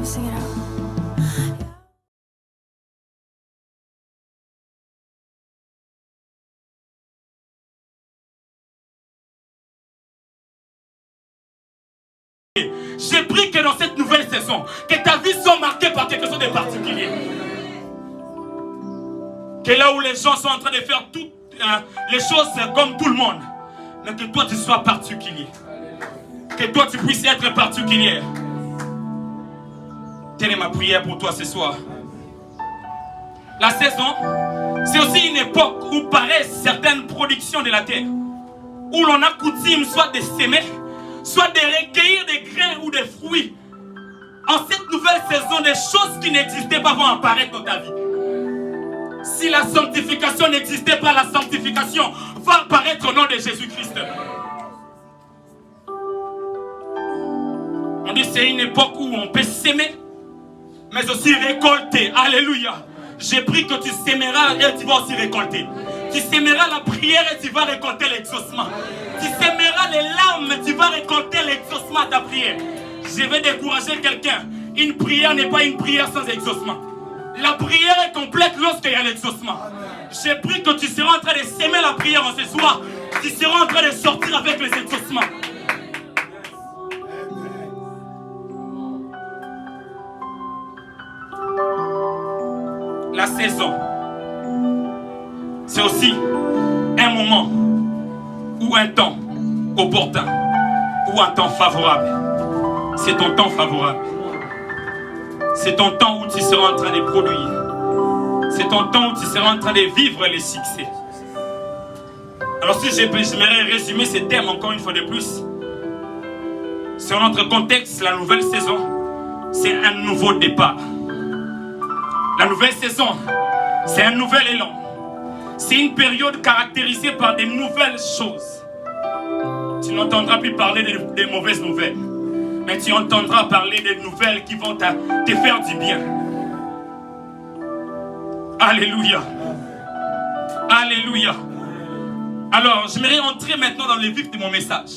Sing it out. J'ai pris que dans cette nouvelle saison, que ta vie soit marquée par quelque chose de particulier. Que là où les gens sont en train de faire toutes les choses comme tout le monde, mais que toi tu sois particulier. Que toi tu puisses être particulière. Telle est ma prière pour toi ce soir. La saison, c'est aussi une époque où paraissent certaines productions de la terre, où l'on a coutume soit de s'aimer, soit de recueillir des grains ou des fruits. En cette nouvelle saison, des choses qui n'existaient pas vont apparaître dans ta vie. Si la sanctification n'existait pas, la sanctification va apparaître au nom de Jésus-Christ. On dit que c'est une époque où on peut s'aimer, mais aussi récolter. Alléluia. J'ai pris que tu s'aimeras et tu vas aussi récolter. Tu s'aimeras la prière et tu vas récolter l'exaucement. Tu s'aimeras les larmes et tu vas récolter l'exaucement à ta prière. Je vais décourager quelqu'un. Une prière n'est pas une prière sans exaucement. La prière est complète lorsqu'il y a l'exaucement. J'ai pris que tu seras en train de s'aimer la prière en ce soir. Tu seras en train de sortir avec les exaucements. La saison, c'est aussi un moment ou un temps opportun ou un temps favorable. C'est ton temps favorable. C'est ton temps où tu seras en train de produire. C'est ton temps où tu seras en train de vivre les succès. Alors si j'aimerais résumer ces thèmes encore une fois de plus, sur notre contexte, la nouvelle saison, c'est un nouveau départ. La nouvelle saison, c'est un nouvel élan. C'est une période caractérisée par des nouvelles choses. Tu n'entendras plus parler des mauvaises nouvelles, mais tu entendras parler des nouvelles qui vont te faire du bien. Alléluia. Alléluia. Alors, j'aimerais entrer maintenant dans le vif de mon message.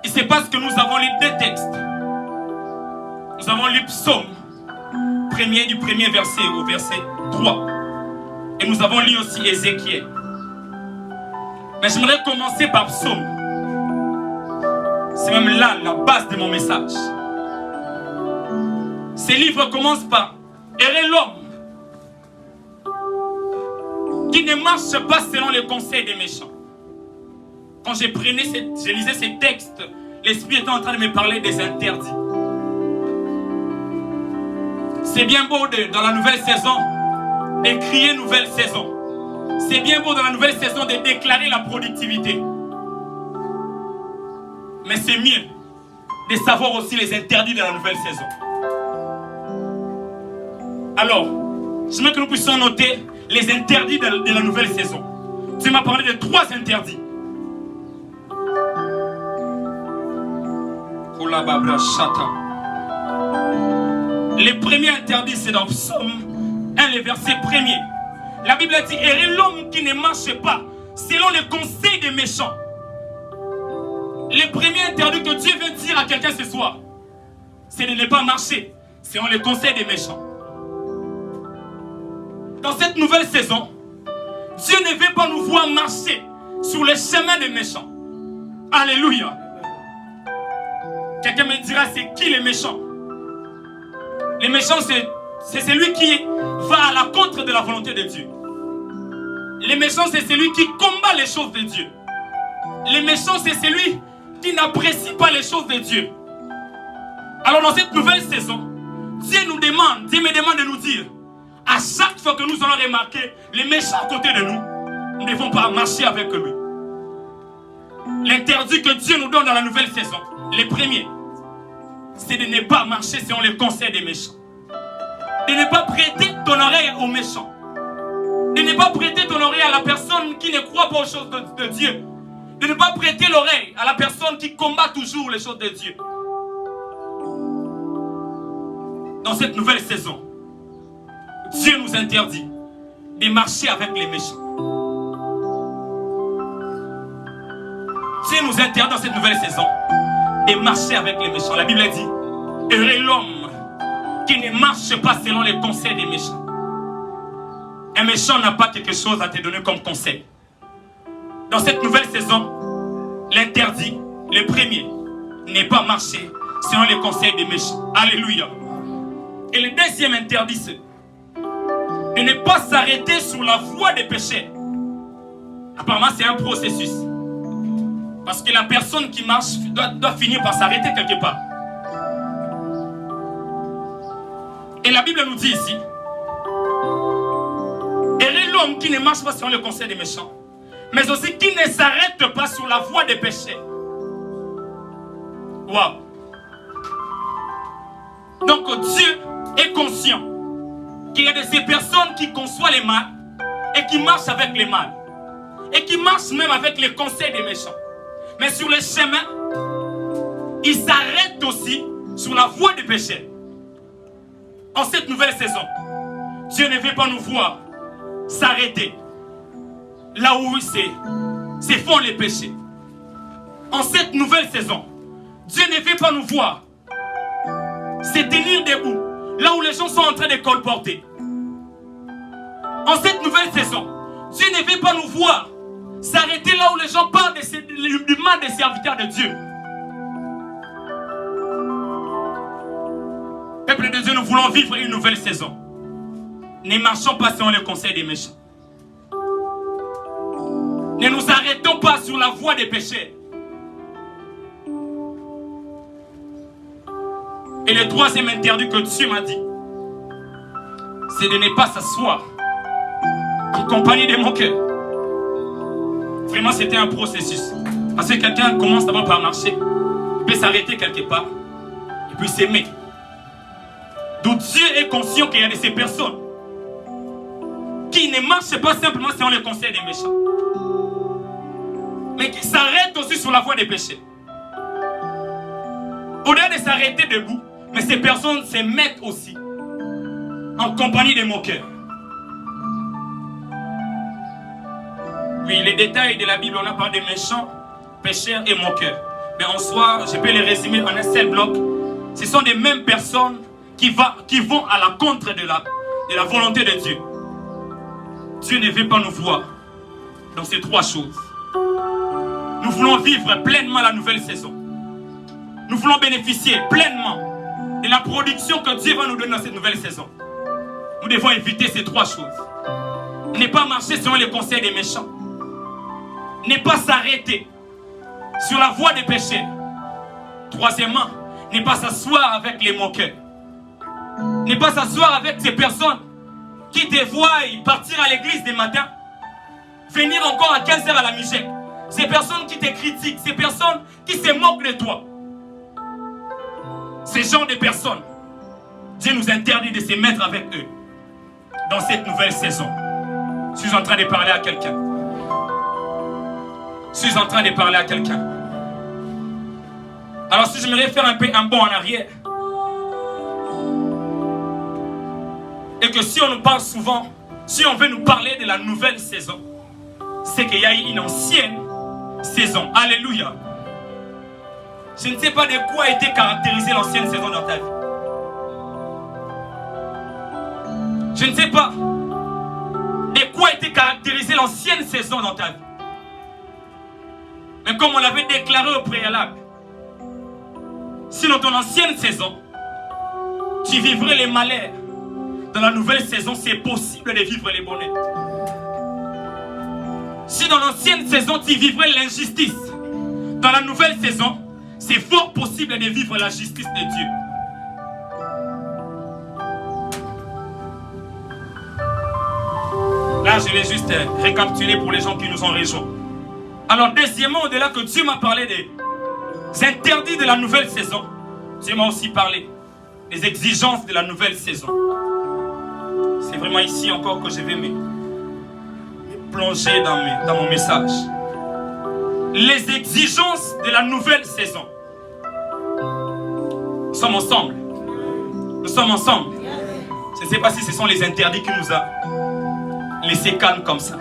Il se passe que nous avons lu deux textes. Nous avons lu Psaume, du premier verset au verset 3. Et nous avons lu aussi Ézéchiel. Mais j'aimerais commencer par Psaume. C'est même là la base de mon message. Ce livre commence par errer l'homme qui ne marche pas selon les conseils des méchants. Quand je lisais ces textes, l'Esprit était en train de me parler des interdits. C'est bien beau dans la nouvelle saison de crier nouvelle saison. C'est bien beau dans la nouvelle saison de déclarer la productivité. Mais c'est mieux de savoir aussi les interdits de la nouvelle saison. Alors, je veux que nous puissions noter les interdits de la nouvelle saison. Tu m'as parlé de 3 interdits. Le premier interdit, c'est dans Psaume 1, le verset 1er. La Bible dit, errer l'homme qui ne marche pas selon les conseils des méchants. Le premier interdit que Dieu veut dire à quelqu'un ce soir, c'est de ne pas marcher selon les conseils des méchants. Dans cette nouvelle saison, Dieu ne veut pas nous voir marcher sur le chemin des méchants. Alléluia. Quelqu'un me dira, c'est qui les méchants? Les méchants, c'est celui qui va à la contre de la volonté de Dieu. Les méchants, c'est celui qui combat les choses de Dieu. Les méchants, c'est celui qui n'apprécie pas les choses de Dieu. Alors dans cette nouvelle saison, Dieu me demande de nous dire, à chaque fois que nous allons remarquer les méchants à côté de nous, nous ne devons pas marcher avec lui. L'interdit que Dieu nous donne dans la nouvelle saison, les premiers, c'est de ne pas marcher selon les conseils des méchants. De ne pas prêter ton oreille aux méchants. De ne pas prêter ton oreille à la personne qui ne croit pas aux choses de Dieu. De ne pas prêter l'oreille à la personne qui combat toujours les choses de Dieu. Dans cette nouvelle saison, Dieu nous interdit de marcher avec les méchants. Dieu nous interdit dans cette nouvelle saison de marcher avec les méchants. La Bible dit, errer l'homme qui ne marche pas selon les conseils des méchants. Un méchant n'a pas quelque chose à te donner comme conseil. Dans cette nouvelle saison, l'interdit, le premier, n'est pas marcher selon les conseils des méchants. Alléluia. Et le deuxième interdit, c'est de ne pas s'arrêter sur la voie des péchés. Apparemment, c'est un processus. Parce que la personne qui marche doit finir par s'arrêter quelque part. Et la Bible nous dit ici, heureux l'homme qui ne marche pas selon le conseil des méchants, mais aussi qui ne s'arrête pas sur la voie des péchés. Waouh! Donc Dieu est conscient qu'il y a de ces personnes qui conçoivent les mal et qui marchent avec les mal. Et qui marchent même avec les conseils des méchants. Mais sur le chemin, ils s'arrêtent aussi sur la voie des péchés. En cette nouvelle saison, Dieu ne veut pas nous voir s'arrêter là où se font les péchés. En cette nouvelle saison, Dieu ne veut pas nous voir se tenir debout là où les gens sont en train de colporter. En cette nouvelle saison, Dieu ne veut pas nous voir s'arrêter là où les gens parlent du mal des serviteurs de Dieu. Peuple de Dieu, nous voulons vivre une nouvelle saison. Ne marchons pas selon les conseils des méchants. Ne nous arrêtons pas sur la voie des péchés. Et le troisième interdit que Dieu m'a dit, c'est de ne pas s'asseoir en compagnie de mon cœur. Vraiment, c'était un processus. Parce que quelqu'un commence d'abord par marcher, il peut s'arrêter quelque part, et puis s'aimer. Donc Dieu est conscient qu'il y a de ces personnes qui ne marchent pas simplement selon les conseils des méchants, mais qui s'arrêtent aussi sur la voie des péchés. Au-delà de s'arrêter debout, mais ces personnes se mettent aussi en compagnie de mon cœur. Oui, les détails de la Bible, on a parlé des méchants, pécheurs et moqueurs. Mais en soi, je peux les résumer en un seul bloc. Ce sont les mêmes personnes qui vont à la contre de la volonté de Dieu. Dieu ne veut pas nous voir dans ces trois choses. Nous voulons vivre pleinement la nouvelle saison. Nous voulons bénéficier pleinement de la production que Dieu va nous donner dans cette nouvelle saison. Nous devons éviter ces trois choses. Ne pas marcher selon les conseils des méchants. Ne pas s'arrêter sur la voie des péchés. Troisièmement, ne pas s'asseoir avec les moqueurs. Ne pas s'asseoir avec ces personnes qui te voient partir à l'église des matins, venir encore à 15h à la musique. Ces personnes qui te critiquent, ces personnes qui se moquent de toi. Ces gens de personnes, Dieu nous interdit de se mettre avec eux dans cette nouvelle saison. Je suis en train de parler à quelqu'un. Je suis en train de parler à quelqu'un. Alors si je me faire un bond en arrière, et que si on nous parle souvent, si on veut nous parler de la nouvelle saison, c'est qu'il y a une ancienne saison. Alléluia. Je ne sais pas de quoi a été caractérisée l'ancienne saison dans ta vie. Je ne sais pas de quoi a été caractérisée l'ancienne saison dans ta vie. Mais comme on l'avait déclaré au préalable, si dans ton ancienne saison, tu vivrais les malheurs, dans la nouvelle saison, c'est possible de vivre les bonheurs. Si dans l'ancienne saison, tu vivrais l'injustice, dans la nouvelle saison, c'est fort possible de vivre la justice de Dieu. Là, je vais juste récapituler pour les gens qui nous ont rejoints. Alors, deuxièmement, au-delà que Dieu m'a parlé des interdits de la nouvelle saison, Dieu m'a aussi parlé des exigences de la nouvelle saison. C'est vraiment ici encore que je vais me plonger dans mon message. Les exigences de la nouvelle saison. Nous sommes ensemble. Nous sommes ensemble. Je ne sais pas si ce sont les interdits qui nous ont laissés calmes comme ça.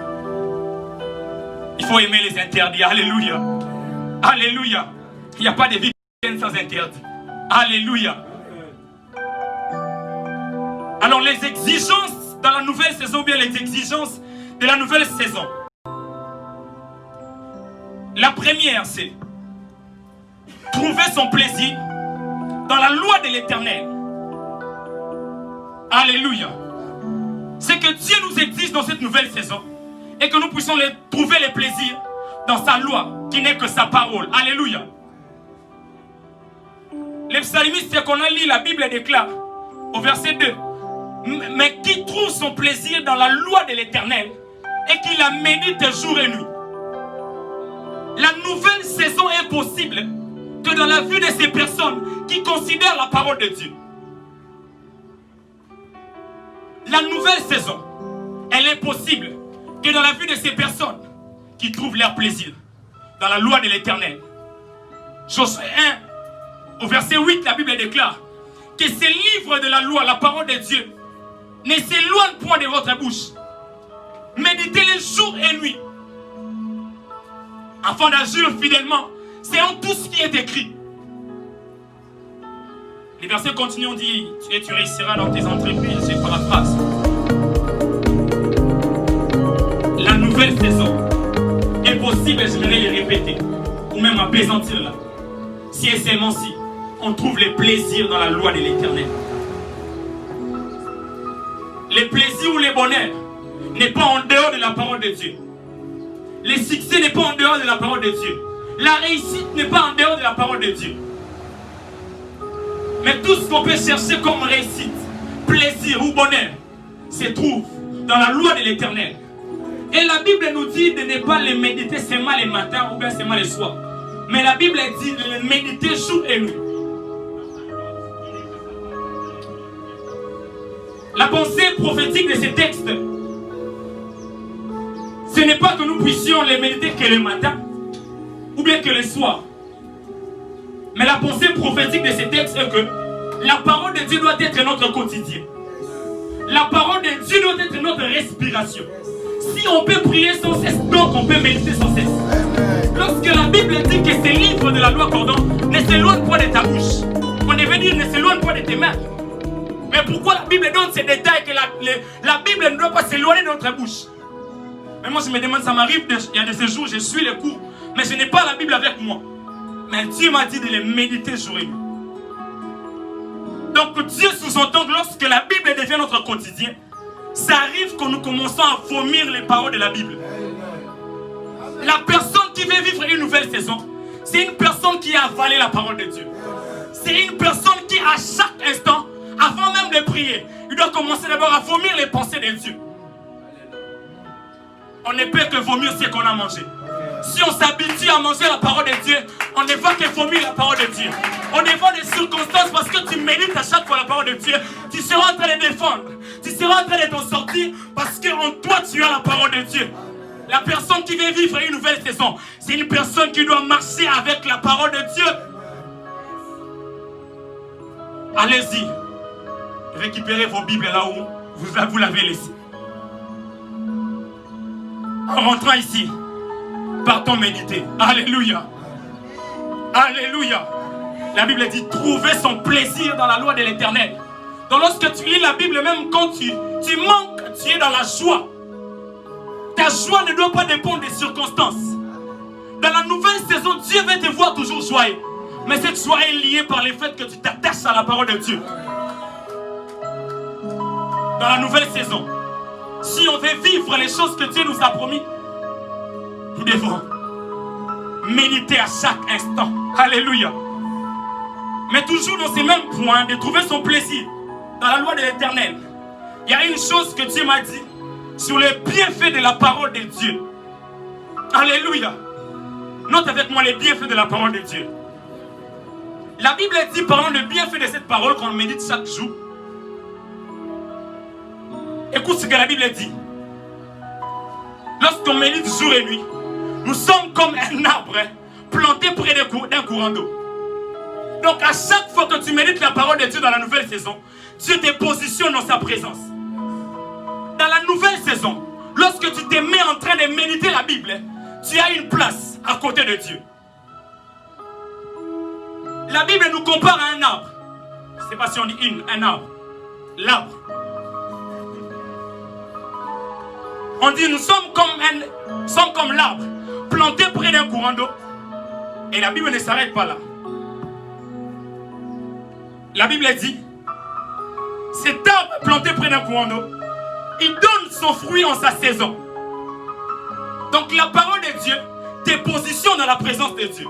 Il faut aimer les interdits. Alléluia. Alléluia. Il n'y a pas de vie sans interdit. Alléluia. Alors les exigences dans la nouvelle saison, ou bien les exigences de la nouvelle saison. La première, c'est trouver son plaisir dans la loi de l'Éternel. Alléluia. C'est que Dieu nous exige dans cette nouvelle saison et que nous puissions trouver les plaisirs dans sa loi, qui n'est que sa parole. Alléluia. Les psalmistes qu'on a lu, la Bible déclare au verset 2, mais qui trouve son plaisir dans la loi de l'Éternel et qui la médite jour et nuit. La nouvelle saison est possible que dans la vue de ces personnes qui considèrent la parole de Dieu. La nouvelle saison, elle est possible que dans la vue de ces personnes qui trouvent leur plaisir dans la loi de l'Éternel. Josué 1, au verset 8, la Bible déclare que ces livres de la loi, la parole de Dieu, ne s'éloignent point de votre bouche. Méditez-les jour et nuit, afin d'agir fidèlement selon tout ce qui est écrit. Les versets continuent, on dit, et tu réussiras dans tes entreprises, je paraphrase. La nouvelle saison est possible, et je vais les répéter, ou même apaisantir là, si et seulement si on trouve les plaisirs dans la loi de l'Éternel. Les plaisirs ou les bonheurs n'est pas en dehors de la parole de Dieu. Le succès n'est pas en dehors de la parole de Dieu. La réussite n'est pas en dehors de la parole de Dieu. Mais tout ce qu'on peut chercher comme réussite, plaisir ou bonheur, se trouve dans la loi de l'Éternel. Et la Bible nous dit de ne pas les méditer seulement les matins ou bien seulement les soirs. Mais la Bible dit de les méditer jour et nuit. La pensée prophétique de ces textes, ce n'est pas que nous puissions les méditer que le matin ou bien que le soir. Mais la pensée prophétique de ces textes est que la parole de Dieu doit être notre quotidien. La parole de Dieu doit être notre respiration. Si on peut prier sans cesse, donc on peut méditer sans cesse. Lorsque la Bible dit que ces livres de la loi cordon ne s'éloignent pas de ta bouche, on devait dire ne s'éloigne pas de tes mains. Mais pourquoi la Bible donne ces détails que la Bible ne doit pas s'éloigner de notre bouche? Mais moi je me demande, ça m'arrive, il y a de ces jours, je suis les cours, mais je n'ai pas la Bible avec moi. Mais Dieu m'a dit de les méditer jour et nuit. Donc Dieu sous-entend que lorsque la Bible devient notre quotidien, ça arrive que nous commençons à vomir les paroles de la Bible. La personne qui veut vivre une nouvelle saison, c'est une personne qui a avalé la parole de Dieu. C'est une personne qui à chaque instant, avant même de prier, il doit commencer d'abord à vomir les pensées de Dieu. On ne peut que vomir ce qu'on a mangé. Si on s'habitue à manger la parole de Dieu, on ne va que vomir la parole de Dieu. On ne va des circonstances parce que tu médites à chaque fois la parole de Dieu. Tu seras en train de défendre. Tu seras en train de t'en sortir parce qu'en toi tu as la parole de Dieu. La personne qui veut vivre une nouvelle saison, c'est une personne qui doit marcher avec la parole de Dieu. Allez-y. Récupérez vos Bibles là où vous l'avez laissé. En rentrant ici, partons méditer. Alléluia. Alléluia. La Bible dit trouver son plaisir dans la loi de l'Éternel. Donc lorsque tu lis la Bible, même quand tu manques, tu es dans la joie. Ta joie ne doit pas dépendre des circonstances. Dans la nouvelle saison, Dieu veut te voir toujours joyeux. Mais cette joie est liée par le fait que tu t'attaches à la parole de Dieu. Dans la nouvelle saison, si on veut vivre les choses que Dieu nous a promis, nous devons méditer à chaque instant. Alléluia. Mais toujours dans ces mêmes points, de trouver son plaisir dans la loi de l'Éternel. Il y a une chose que Dieu m'a dit sur les bienfaits de la parole de Dieu. Alléluia. Note avec moi les bienfaits de la parole de Dieu. La Bible dit, parlant de bienfaits de cette parole qu'on médite chaque jour. Écoute ce que la Bible dit. Lorsqu'on médite jour et nuit, nous sommes comme un arbre planté près d'un courant d'eau. Donc à chaque fois que tu médites la parole de Dieu dans la nouvelle saison, Dieu te positionne dans sa présence. Dans la nouvelle saison, lorsque tu te mets en train de méditer la Bible, tu as une place à côté de Dieu. La Bible nous compare à un arbre. Je ne sais pas si on dit un arbre. L'arbre. On dit nous sommes comme l'arbre planté près d'un courant d'eau. Et la Bible ne s'arrête pas là. La Bible dit, cet arbre planté près d'un courant d'eau, il donne son fruit en sa saison. Donc la parole de Dieu te positionne dans la présence de Dieu.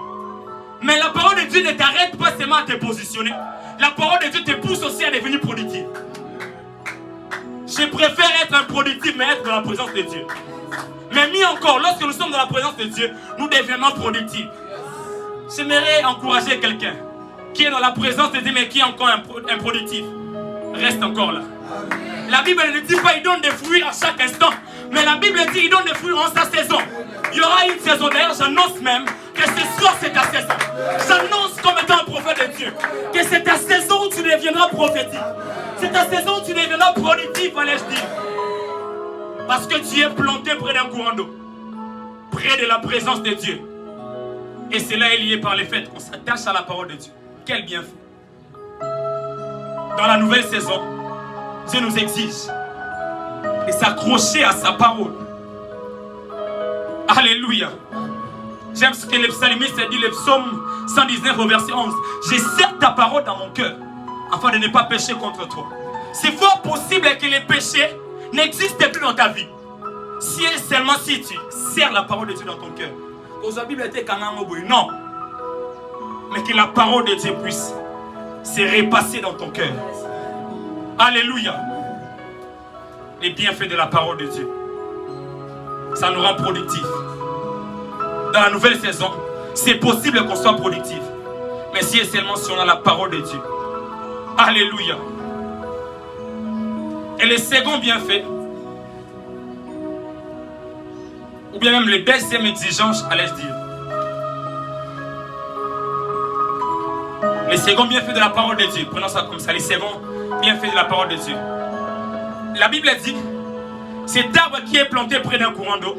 Mais la parole de Dieu ne t'arrête pas seulement à te positionner. La parole de Dieu te pousse aussi à devenir productif. Je préfère être improductif, mais être dans la présence de Dieu. Mais mieux encore, lorsque nous sommes dans la présence de Dieu, nous devenons productifs. J'aimerais encourager quelqu'un qui est dans la présence de Dieu, mais qui est encore improductif. Reste encore là. La Bible ne dit pas qu'il donne des fruits à chaque instant, mais la Bible dit qu'il donne des fruits en sa saison. Il y aura une saison. D'ailleurs, j'annonce même que ce soir c'est ta saison. J'annonce comme étant un prophète de Dieu que c'est ta saison où tu deviendras prophétique. C'est ta saison où tu deviendras productif, allais-je dire. Parce que tu es planté près d'un courant d'eau, près de la présence de Dieu. Et cela est lié par le fait qu'on s'attache à la parole de Dieu. Quel bienfait. Dans la nouvelle saison, Dieu nous exige de s'accrocher à sa parole. Alléluia. J'aime ce que le psalmiste dit, le psaume 119 au verset 11. Je serre ta parole dans mon cœur afin de ne pas pécher contre toi. C'est fort possible que les péchés n'existent plus dans ta vie. Si et seulement si tu serres la parole de Dieu dans ton cœur. Non. Mais que la parole de Dieu puisse se repasser dans ton cœur. Alléluia. Les bienfaits de la parole de Dieu. Ça nous rend productifs. Dans la nouvelle saison, c'est possible qu'on soit productif. Mais si et seulement si on a la parole de Dieu. Alléluia. Et le second bienfait, ou bien même le deuxième exigence, allais-je dire. Le second bienfait de la parole de Dieu, prenons ça comme ça, le second bienfait de la parole de Dieu. La Bible dit, cet arbre qui est planté près d'un courant d'eau,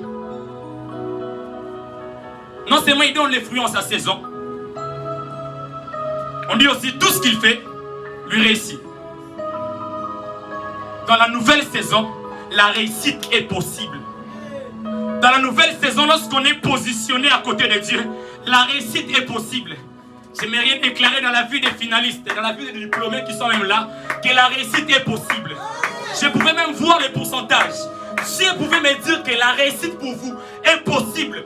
non seulement il donne les fruits en sa saison, on dit aussi tout ce qu'il fait lui réussit. Dans la nouvelle saison, la réussite est possible. Dans la nouvelle saison, lorsqu'on est positionné à côté de Dieu, la réussite est possible. J'aimerais déclarer dans la vie des finalistes, dans la vie des diplômés qui sont même là, que la réussite est possible. Je pouvais même voir les pourcentages. Dieu pouvait me dire que la réussite pour vous est possible.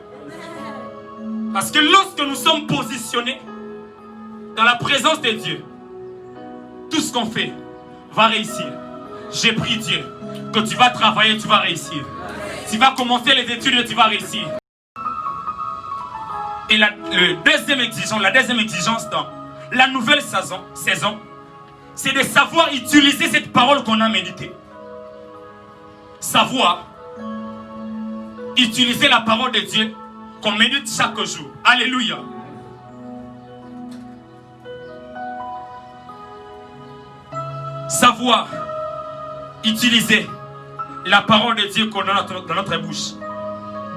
Parce que lorsque nous sommes positionnés dans la présence de Dieu, tout ce qu'on fait va réussir. J'ai pris Dieu que tu vas travailler, tu vas réussir. Tu vas commencer les études et tu vas réussir. Et la deuxième exigence dans la nouvelle saison, c'est de savoir utiliser cette parole qu'on a méditée. Savoir utiliser la parole de Dieu qu'on médite chaque jour. Alléluia. Savoir utiliser la parole de Dieu qu'on a dans notre bouche.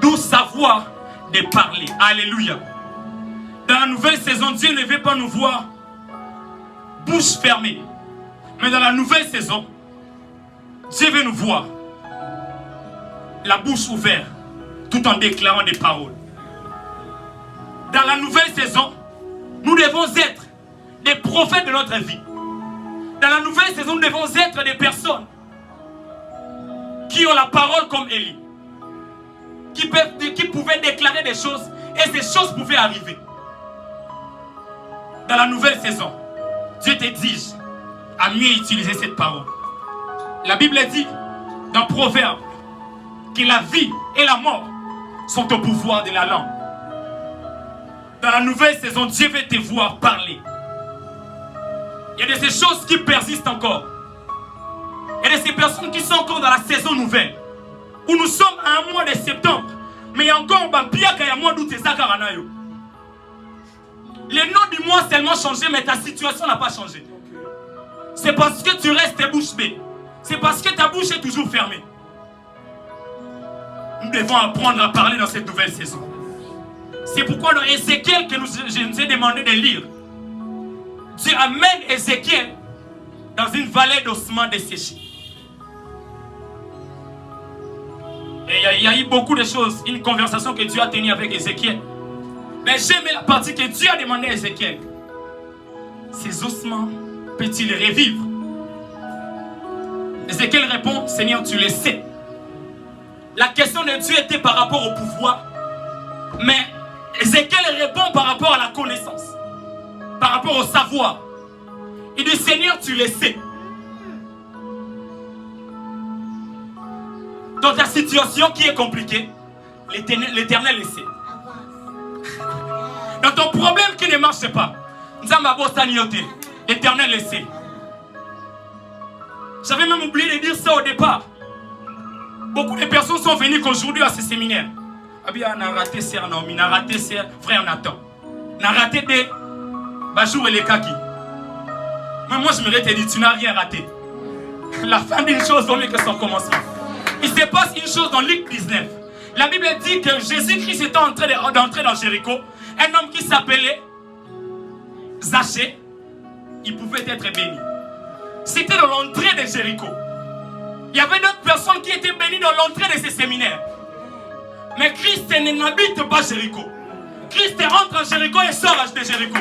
D'où savoir de parler. Alléluia. Dans la nouvelle saison, Dieu ne veut pas nous voir bouche fermée. Mais dans la nouvelle saison, Dieu veut nous voir la bouche ouverte, tout en déclarant des paroles. Dans la nouvelle saison, nous devons être des prophètes de notre vie. Dans la nouvelle saison, nous devons être des personnes qui ont la parole comme Élie, qui pouvaient déclarer des choses et ces choses pouvaient arriver. Dans la nouvelle saison, Dieu t'exige à mieux utiliser cette parole. La Bible dit dans Proverbe que la vie et la mort sont au pouvoir de la langue. Dans la nouvelle saison, Dieu veut te voir parler. Il y a de ces choses qui persistent encore. Il y a de ces personnes qui sont encore dans la saison nouvelle. Où nous sommes à un mois de septembre. Mais il y a encore un mois d'août. Le nom du mois a seulement changé, mais ta situation n'a pas changé. C'est parce que tu restes bouche bée. C'est parce que ta bouche est toujours fermée. Nous devons apprendre à parler dans cette nouvelle saison. C'est pourquoi dans Ézéchiel que je nous ai demandé de lire, Dieu amène Ézéchiel dans une vallée d'ossements desséchés. Et il y a eu beaucoup de choses. Une conversation que Dieu a tenue avec Ézéchiel. Mais j'ai aimé la partie que Dieu a demandé à Ézéchiel. Ces ossements peut-il revivre? Ézéchiel répond, Seigneur, tu le sais. La question de Dieu était par rapport au pouvoir. Mais Ézéchiel répond par rapport à la connaissance. Par rapport au savoir. Il dit, Seigneur, tu le sais. Dans ta situation qui est compliquée, l'Éternel le sait. Dans ton problème qui ne marche pas, l'Éternel le sait. J'avais même oublié de dire ça au départ. Beaucoup de personnes sont venues qu'aujourd'hui à ce séminaire. On a raté Sœur Naomi, on a raté Frère Nathan. On a raté des Bajour et les Kaki. Mais moi je me te dit, tu n'as rien raté. La fin d'une chose vaut mieux que son commencement. Il se passe une chose dans Luc 19. La Bible dit que Jésus-Christ était en train d'entrer dans Jéricho. Un homme qui s'appelait Zachée, il pouvait être béni. C'était dans l'entrée de Jéricho. Il y avait d'autres personnes qui étaient bénies dans l'entrée de ces séminaires. Mais Christ n'habite pas Jéricho. Christ rentre en Jéricho et sort de Jéricho.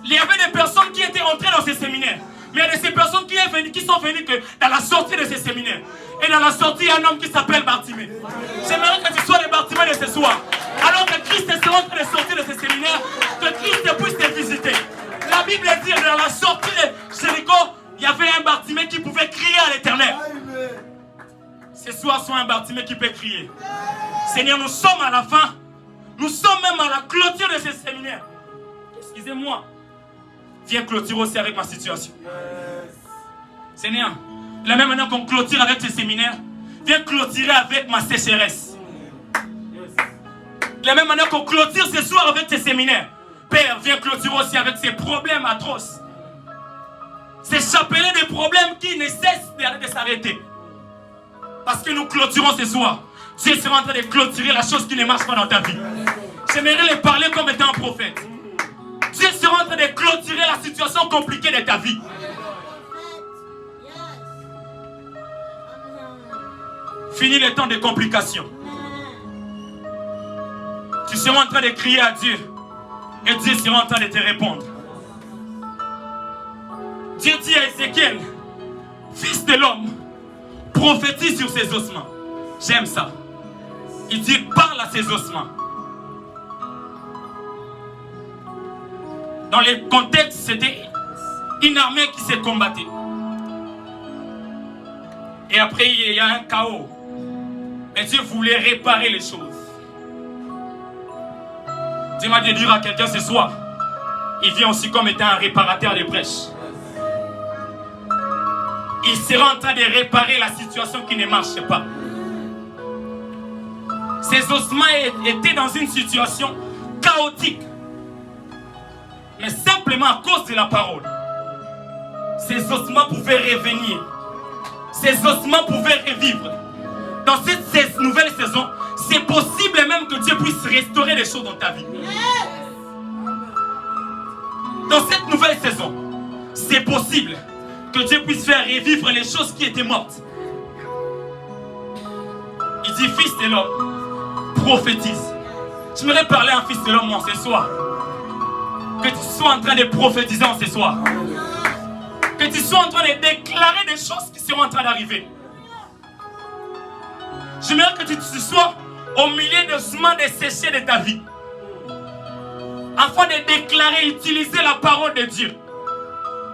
Il y avait des personnes qui étaient entrées dans ces séminaires. Mais il y a de ces personnes qui sont venues que dans la sortie de ces séminaires. Et dans la sortie, il y a un homme qui s'appelle Bartimée. J'aimerais que tu sois le Bartimée de ce soir. Alors que Christ est en train de sortir de ces séminaires, que Christ puisse te visiter. La Bible dit que dans la sortie de Jéricho, il y avait un Bartimée qui pouvait crier à l'Éternel. Ce soir, soit un Bartimée qui peut crier. Seigneur, nous sommes à la fin. Nous sommes même à la clôture de ces séminaires. Excusez-moi. Viens clôturer aussi avec ma situation. Seigneur, de la même manière qu'on clôture avec ces séminaires, viens clôturer avec ma sécheresse. De la même manière qu'on clôture ce soir avec ces séminaires, Père, viens clôturer aussi avec ces problèmes atroces. Ces chapelets de problèmes qui ne cessent de s'arrêter. Parce que nous clôturons ce soir. Dieu sera en train de clôturer la chose qui ne marche pas dans ta vie. J'aimerais les parler comme étant un prophète. Dieu sera en train de clôturer la situation compliquée de ta vie. Fini le temps de complications. Tu seras en train de crier à Dieu. Et Dieu sera en train de te répondre. Dieu dit à Ézéchiel, fils de l'homme, prophétise sur ces ossements. J'aime ça. Il dit, parle à ces ossements. Dans le contexte, c'était une armée qui s'est combattue. Et après, il y a un chaos. Mais Dieu voulait réparer les choses. Dieu m'a dit de dire à quelqu'un ce soir, il vient aussi comme étant un réparateur de brèches. Il sera en train de réparer la situation qui ne marche pas. Ces ossements étaient dans une situation chaotique. Mais simplement à cause de la parole. Ces ossements pouvaient revenir. Ces ossements pouvaient revivre. Dans cette nouvelle saison, c'est possible même que Dieu puisse restaurer les choses dans ta vie. Dans cette nouvelle saison, c'est possible que Dieu puisse faire revivre les choses qui étaient mortes. Il dit, fils de l'homme, prophétise. J'aimerais parler à un fils de l'homme ce soir. Que tu sois en train de prophétiser en ce soir. Que tu sois en train de déclarer des choses qui seront en train d'arriver. J'aimerais que tu sois au milieu de sements desséchés de ta vie. Afin de déclarer, utiliser la parole de Dieu.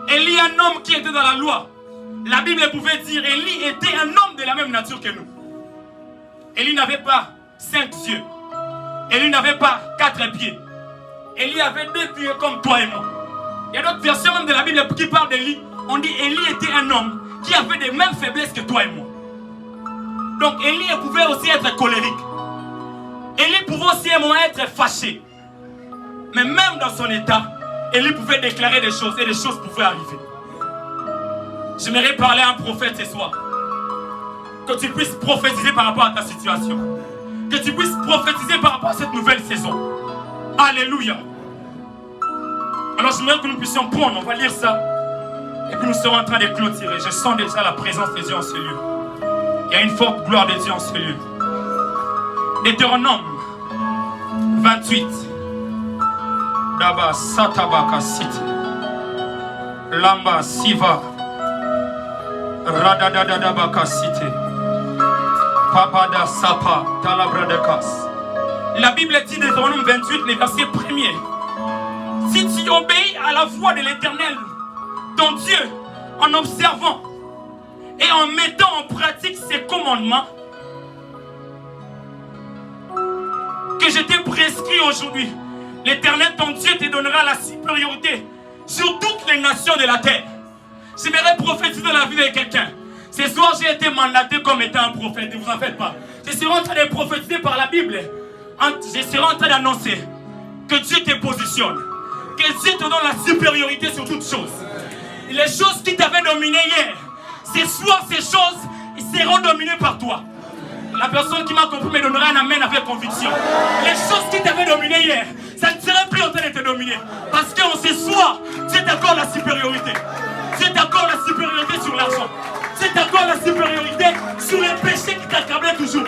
Élie, un homme qui était dans la loi. La Bible pouvait dire, Élie était un homme de la même nature que nous. Élie n'avait pas 5 yeux. Élie n'avait pas 4 pieds. Élie avait 2 pieds comme toi et moi. Il y a d'autres versions même de la Bible qui parlent d'Élie. On dit Élie était un homme qui avait les mêmes faiblesses que toi et moi. Donc Élie pouvait aussi être colérique. Élie pouvait aussi à un moment être fâché. Mais même dans son état, Élie pouvait déclarer des choses et des choses pouvaient arriver. J'aimerais parler à un prophète ce soir. Que tu puisses prophétiser par rapport à ta situation. Que tu puisses prophétiser par rapport à cette nouvelle saison. Alléluia. Alors j'aimerais que nous puissions prendre, on va lire ça. Et puis nous serons en train de clôturer. Je sens déjà la présence de Dieu en ce lieu. Il y a une forte gloire de Dieu en ce lieu. Deutéronome 28. Daba Satabaka City. Lamba Siva. Radadadabaka City. Papada Sapa Talabradekas. La Bible dit dans Deutéronome 28, les versets 1er. Si tu obéis à la voix de l'Éternel, ton Dieu, en observant et en mettant en pratique ses commandements que je t'ai prescrits aujourd'hui, l'Éternel, ton Dieu, te donnera la supériorité sur toutes les nations de la terre. J'aimerais prophétiser dans la vie de quelqu'un. Ce soir, j'ai été mandaté comme étant un prophète, ne vous en faites pas. Je serai en train de prophétiser par la Bible. Je serai en train d'annoncer que Dieu te positionne, que Dieu te donne la supériorité sur toutes choses. Les choses qui t'avaient dominé hier, ce soir, ces choses seront dominées par toi. La personne qui m'a compris me donnera un amen avec conviction. Les choses qui t'avaient dominé hier, ça ne serait plus en train de te dominer. Parce qu'en ce soir, Dieu t'accorde la supériorité. Dieu t'accorde la supériorité sur l'argent. Dieu t'accorde la supériorité sur les péchés qui t'accablaient toujours.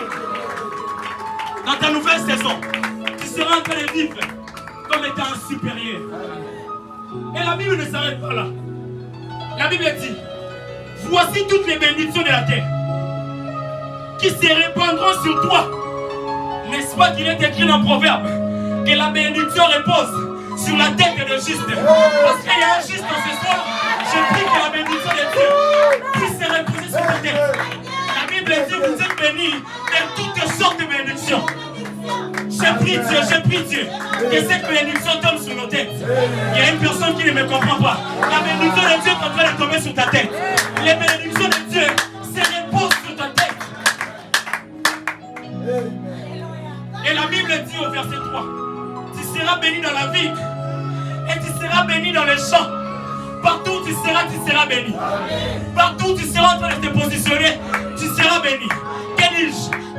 Dans ta nouvelle saison, tu seras en train de vivre comme étant un supérieur. Et la Bible ne s'arrête pas là. La Bible dit, voici toutes les bénédictions de la terre qui se répandront sur toi. N'est-ce pas qu'il est écrit dans le proverbe que la bénédiction repose sur la tête des justes? Parce qu'il y a un juste dans ce soir, je prie que la bénédiction de Dieu puisse se reposer sur ta tête. La Bible dit, vous êtes bénis de toutes sortes de bénédictions. J'ai pris Dieu, que cette bénédiction tombe sur nos têtes. Il y a une personne qui ne me comprend pas. La bénédiction de Dieu est en train de tomber sur ta tête. Les bénédictions de Dieu se reposent sur ta tête. Et la Bible dit au verset 3, tu seras béni dans la ville et tu seras béni dans les champs. Partout où tu seras béni. Partout où tu seras en train de te positionner, tu seras béni.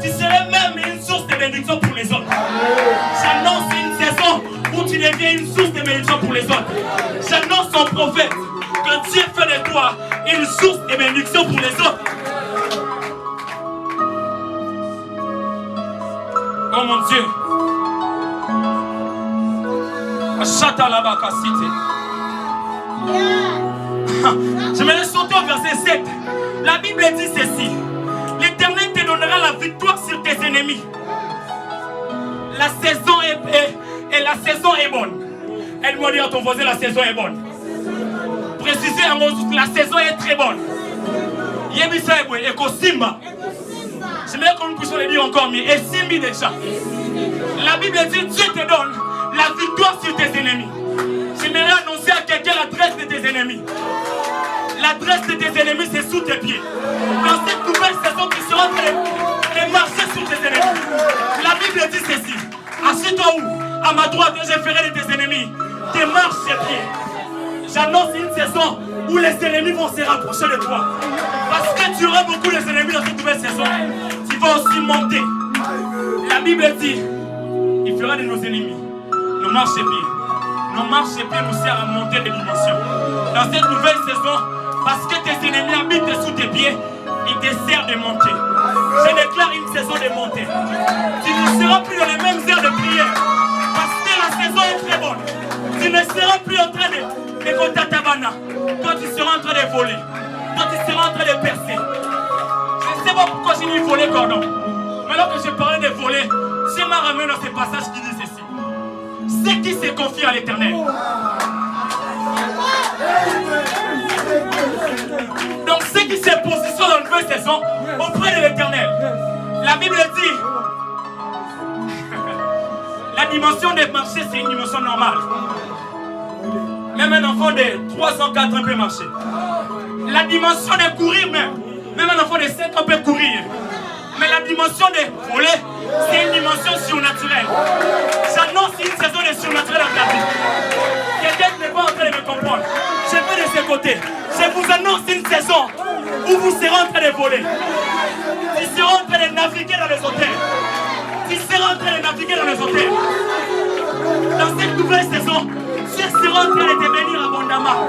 Tu serais même une source de bénédiction pour les autres. J'annonce une saison où tu deviens une source de bénédiction pour les autres. J'annonce en prophète que Dieu fait de toi une source de bénédiction pour les autres. Oh mon Dieu. Je me laisse sauter au verset 7. La Bible dit ceci. L'Éternel te donnera la victoire sur tes ennemis. La saison est bonne. Aide-moi à dire à ton voisin, la saison est bonne. Précisez à mon la saison est très bonne. Yebisa et Kosimba. J'aimerais que nous puissions le dire encore mieux. Et Simbi déjà. La Bible dit Dieu te donne la victoire sur tes ennemis. J'aimerais annoncer à quelqu'un l'adresse de tes ennemis. L'adresse de tes ennemis, c'est sous tes pieds. Dans cette nouvelle saison, tu seras en train de marcher sur tes ennemis. La Bible dit ceci. Assieds-toi où? À ma droite, je ferai de tes ennemis tes marches tes pieds. J'annonce une saison où les ennemis vont se rapprocher de toi. Parce que tu auras beaucoup les ennemis dans cette nouvelle saison. Tu vas aussi monter. La Bible dit, il fera de nos ennemis nos marches tes pieds. Nos marches tes pieds nous servent à monter des dimensions. Dans cette nouvelle saison, parce que tes ennemis habitent sous tes pieds, ils te servent de monter. Je déclare une saison de montée. Tu ne seras plus dans les mêmes heures de prière. Parce que la saison est très bonne. Tu ne seras plus en train de voter tabana. Toi, tu seras en train de voler. Toi, tu seras en train de percer. Je ne sais pas pourquoi j'ai dit voler cordon. Maintenant que j'ai parlé de voler, Dieu m'a ramené dans ce passage qui dit ceci. Ceux qui se confient à l'Éternel. Donc ceux qui se positionnent dans une nouvelle saison auprès de l'Éternel. La Bible dit la dimension des marchés, c'est une dimension normale. Même un enfant de 3 ans, 4 ans peut marcher. La dimension de courir même un enfant de 5 ans peut courir. Mais la dimension de voler, c'est une dimension surnaturelle. J'annonce une saison de surnaturel dans ta vie. Quelqu'un n'est pas en train de me comprendre. Je vais de ce côté. Je vous annonce une saison où vous serez en train de voler. Tu seras en train de naviguer dans les hôtels. Tu seras en train de naviguer dans les hôtels. Dans cette nouvelle saison, tu seras en train de te bénir abondamment.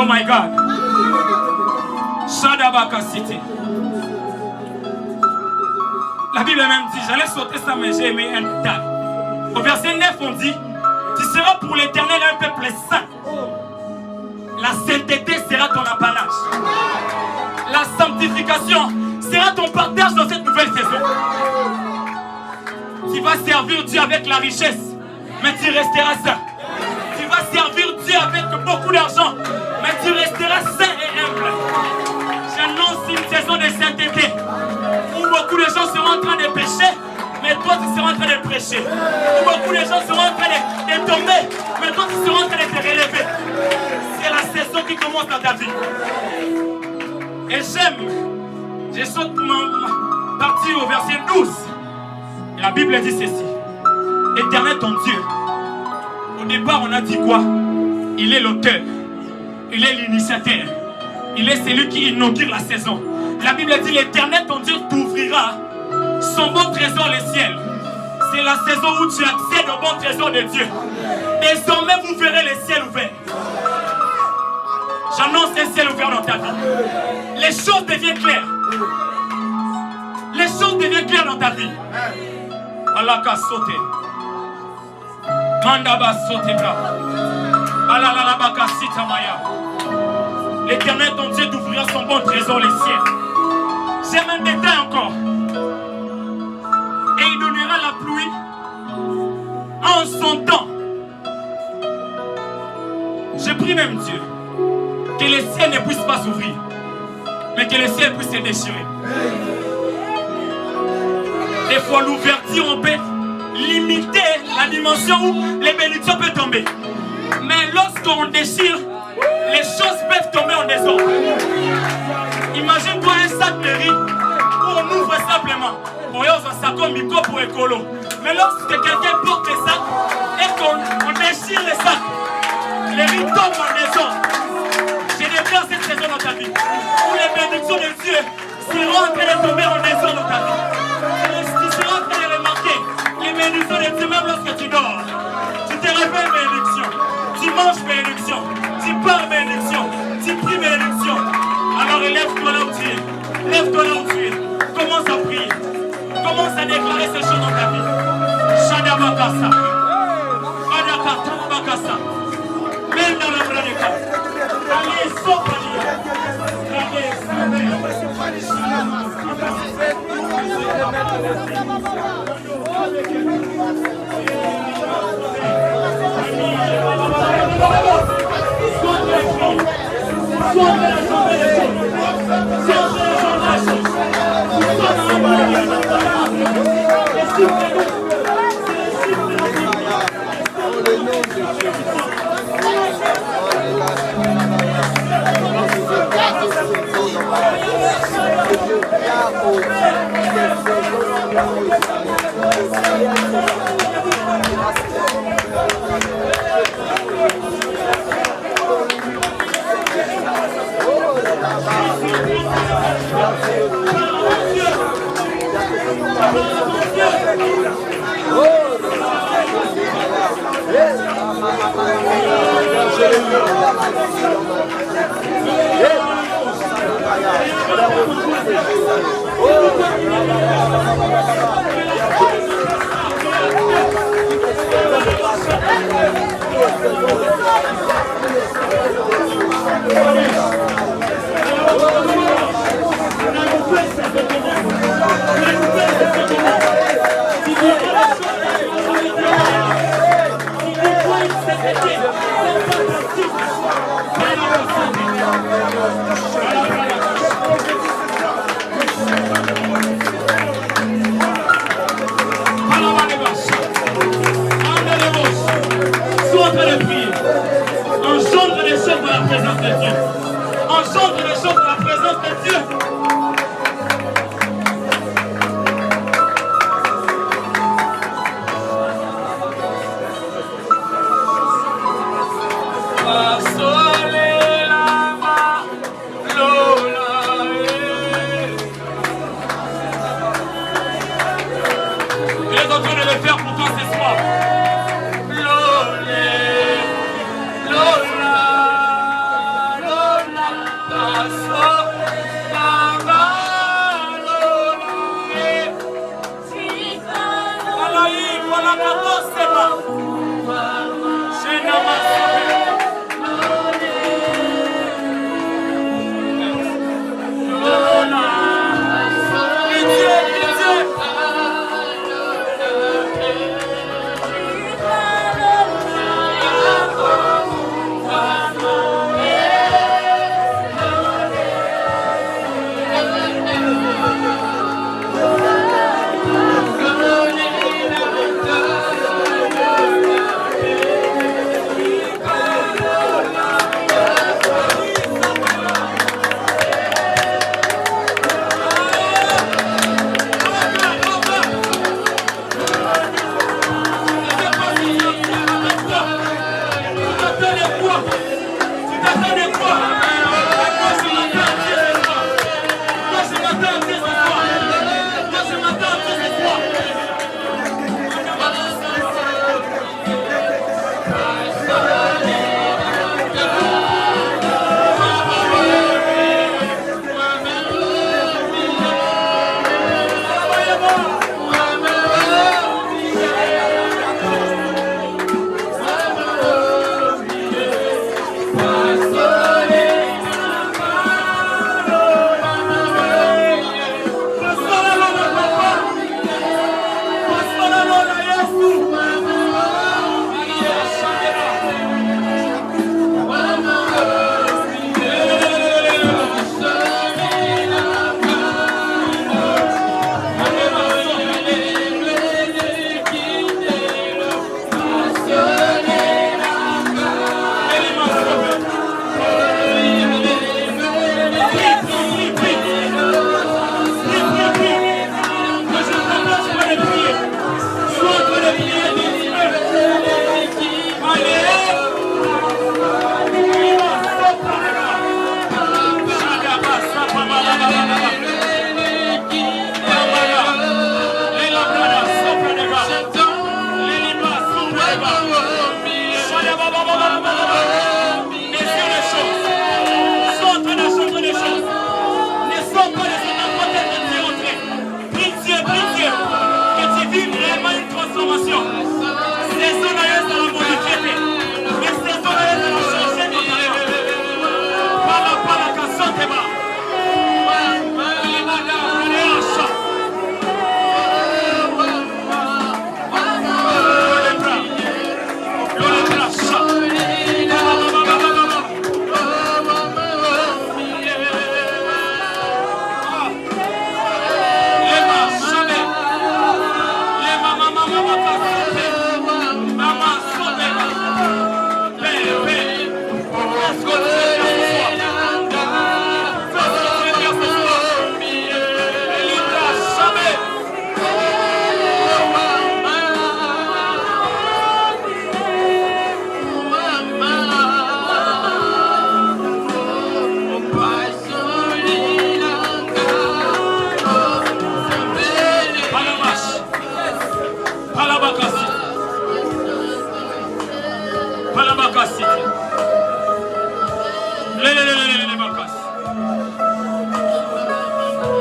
Oh my God. Shadabaka City. La Bible même dit, j'allais sauter ça, mais j'ai aimé un détail. Au verset 9, on dit, tu seras pour l'Éternel un peuple saint. La sainteté sera ton apanage. La sanctification sera ton partage dans cette nouvelle saison. Tu vas servir Dieu avec la richesse, mais tu resteras saint. Tu vas servir Dieu avec beaucoup d'argent, mais tu resteras saint et humble. J'annonce une saison de sainteté où beaucoup de gens seront en train de pécher, mais toi tu seras en train de prêcher. Où beaucoup de gens seront en train de tomber, mais toi tu seras en train de te relever. C'est la saison qui commence dans ta vie. Et je saute pour ma partie au verset 12. Et la Bible dit ceci. Éternel ton Dieu. Au départ on a dit quoi? Il est l'auteur. Il est l'initiateur. Il est celui qui inaugure la saison. La Bible dit l'Éternel ton Dieu t'ouvrira son bon trésor les ciels. C'est la saison où tu accèdes au bon trésor de Dieu. Désormais vous verrez les ciels ouverts. J'annonce un ciel ouvert dans ta vie. Les choses deviennent claires. Les choses deviennent claires dans ta vie. Alaka sauté. Mandaba sauté bra. Alalalabaka sitamaya. L'Éternel ton Dieu t'ouvrira son bon trésor les ciels. J'aime un détail encore. Et il donnera la pluie en son temps. Je prie même Dieu que les ciels ne puissent pas s'ouvrir, mais que les ciels puissent se déchirer. Des fois l'ouverture on peut limiter la dimension où les bénédictions peuvent tomber. Mais lorsqu'on déchire, les choses peuvent tomber en désordre. Imagine-toi un sac de riz où on ouvre simplement. Mais lorsque quelqu'un porte les sacs et qu'on déchire les sacs, les riz tombent en désordre. Je déclare cette saison dans ta vie où les bénédictions de Dieu seront en train de tomber en désordre dans ta vie. Tu seras en train de remarquer les bénédictions de Dieu même lorsque tu dors. Tu te réveilles bénédiction, tu manges bénédiction, tu parles bénédiction, tu pries bénédiction. Alors élève-toi là où tu es. Lève-toi là où tu es. Commence à prier. Commence à déclarer ces choses dans ta vie. Shadabakasa. Adakata Bakasa. Menda la bradeka. Allez, sopalia.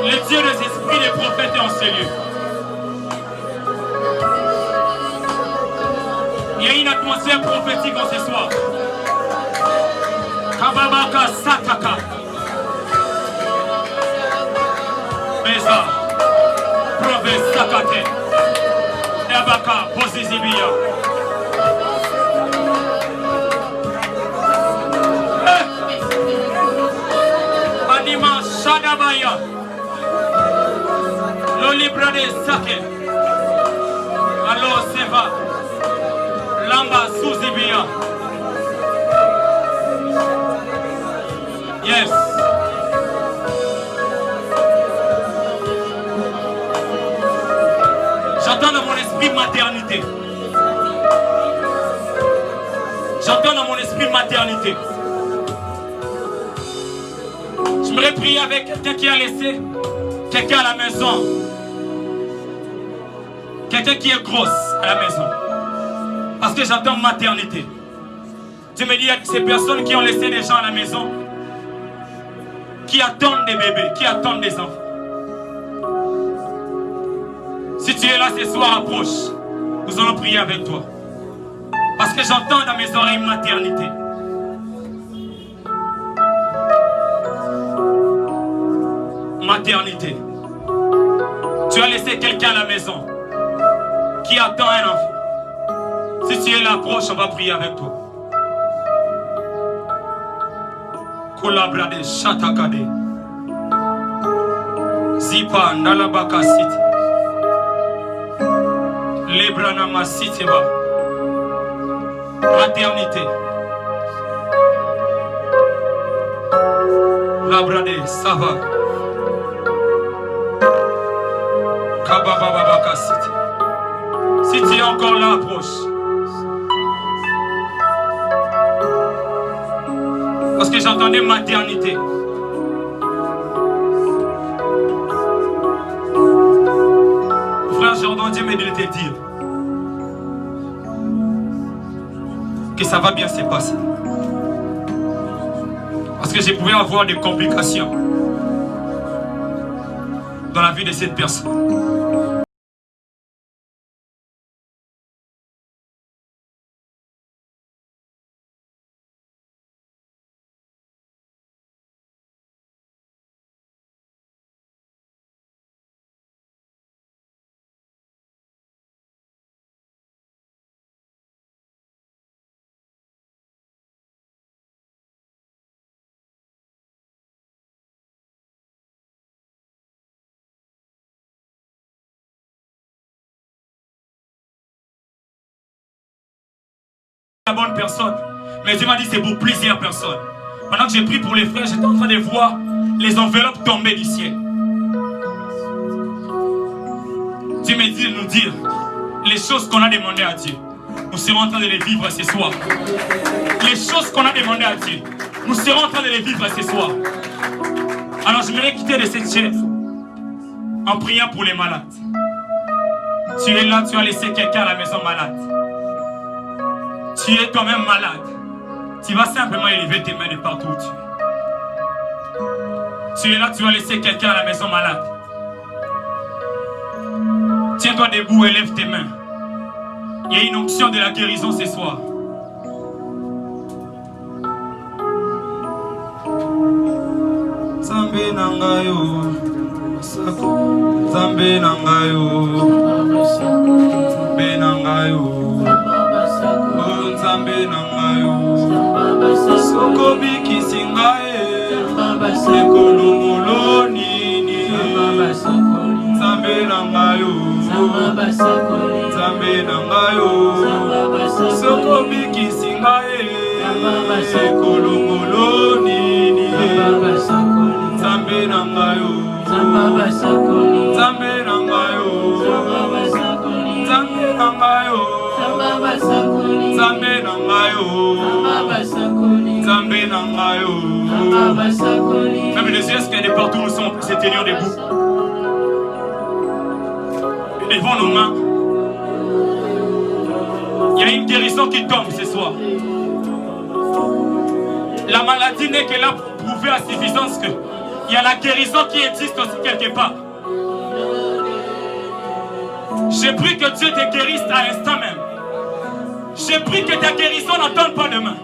Le Dieu des esprits des prophètes est en ce lieu. Il y a une atmosphère prophétique en ce soir. Kababaka Sataka. Beza. Prophète Sakate. Yabaka Posizibia. Anima Shadabaya. L'olibra de Sake. Alors Seva. Lamba Suzibia. Yes. J'entends dans mon esprit maternité. J'entends dans mon esprit maternité. J'aimerais prier avec quelqu'un qui a laissé quelqu'un à la maison. Quelqu'un qui est grosse à la maison. Parce que j'entends maternité. Dieu me dit, il y a ces personnes qui ont laissé des gens à la maison, qui attendent des bébés, qui attendent des enfants. Si tu es là ce soir, approche. Nous allons prier avec toi. Parce que j'entends dans mes oreilles maternité. Maternité. Tu as laissé quelqu'un à la maison qui attend un enfant. Si tu es là, approche, on va prier avec toi. Kolabrade Shatakade Zipa Nalabaka City Lebranama Citeba. Maternité. Labrade Sava Kabababaka City. Si tu es encore là, approche. Parce que j'entendais maternité. Frère Jordan, Dieu m'a dit de te dire que ça va bien se passer. Parce que je pouvais avoir des complications dans la vie de cette personne. La bonne personne, mais Dieu m'a dit c'est pour plusieurs personnes. Pendant que j'ai prié pour les frères, j'étais en train de voir les enveloppes tomber du ciel. Dieu m'a dit de nous dire les choses qu'on a demandées à Dieu. Nous serons en train de les vivre ce soir. Les choses qu'on a demandées à Dieu, nous serons en train de les vivre ce soir. Alors je m'aimerais quitter de cette chaise en priant pour les malades. Tu es là, tu as laissé quelqu'un à la maison malade. Tu es toi-même malade. Tu vas simplement élever tes mains de partout où tu es. Tu es là, tu vas laisser quelqu'un à la maison malade. Tiens-toi debout et lève tes mains. Il y a une onction de la guérison ce soir. Zambe nangayo, Zambe nangayo, Zambe nangayo, Zambe nangayo, Sokobi kisingaye, Ekolongolo nini, Zambe nangayo, Zambe nangayo, Sokobi kisingaye, Ekolongolo nini, Zambe nangayo, Zambe nangayo, Zambe nangayo, Zambe nangayo, Zambe nangayo. Fermez les yeux, est-ce qu'il y a des partout où nous sommes, on peut se tenir debout. Devant nos mains, il y a une guérison qui tombe ce soir. La maladie n'est que là pour prouver à suffisance que il y a la guérison qui existe aussi quelque part. J'ai pris que Dieu te guérisse à l'instant même. J'ai pris que ta guérison n'attende pas demain.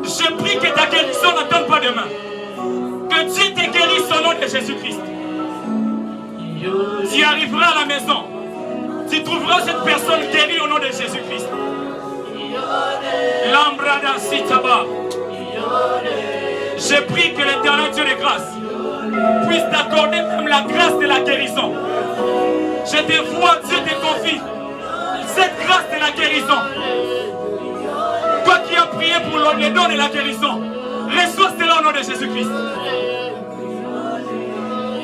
J'ai pris que ta guérison n'attende pas demain. Que Dieu te guérisse au nom de Jésus-Christ. Tu arriveras à la maison. Tu trouveras cette personne guérie au nom de Jésus-Christ. Lambrada Sitaba. J'ai pris que l'Éternel Dieu de grâce puisse t'accorder même la grâce de la guérison. Je te vois, Dieu te confie cette grâce de la guérison. Toi qui as prié pour le don de la guérison, reçois cela au nom de Jésus-Christ.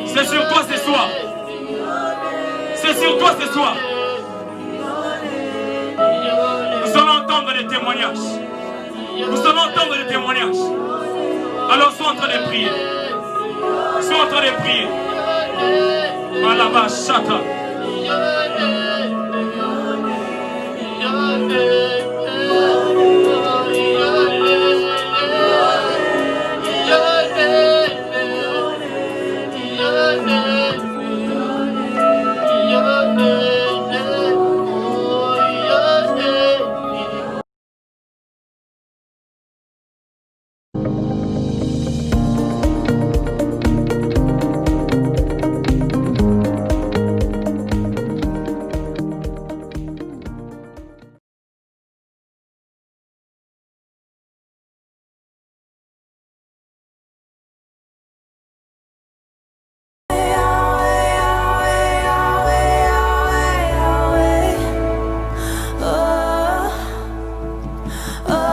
C'est sur toi ce soir. C'est sur toi ce soir. Nous allons entendre des témoignages. Nous allons entendre des témoignages. Alors sois en train de prier. Sois en train de prier. Malaba Shata. Oh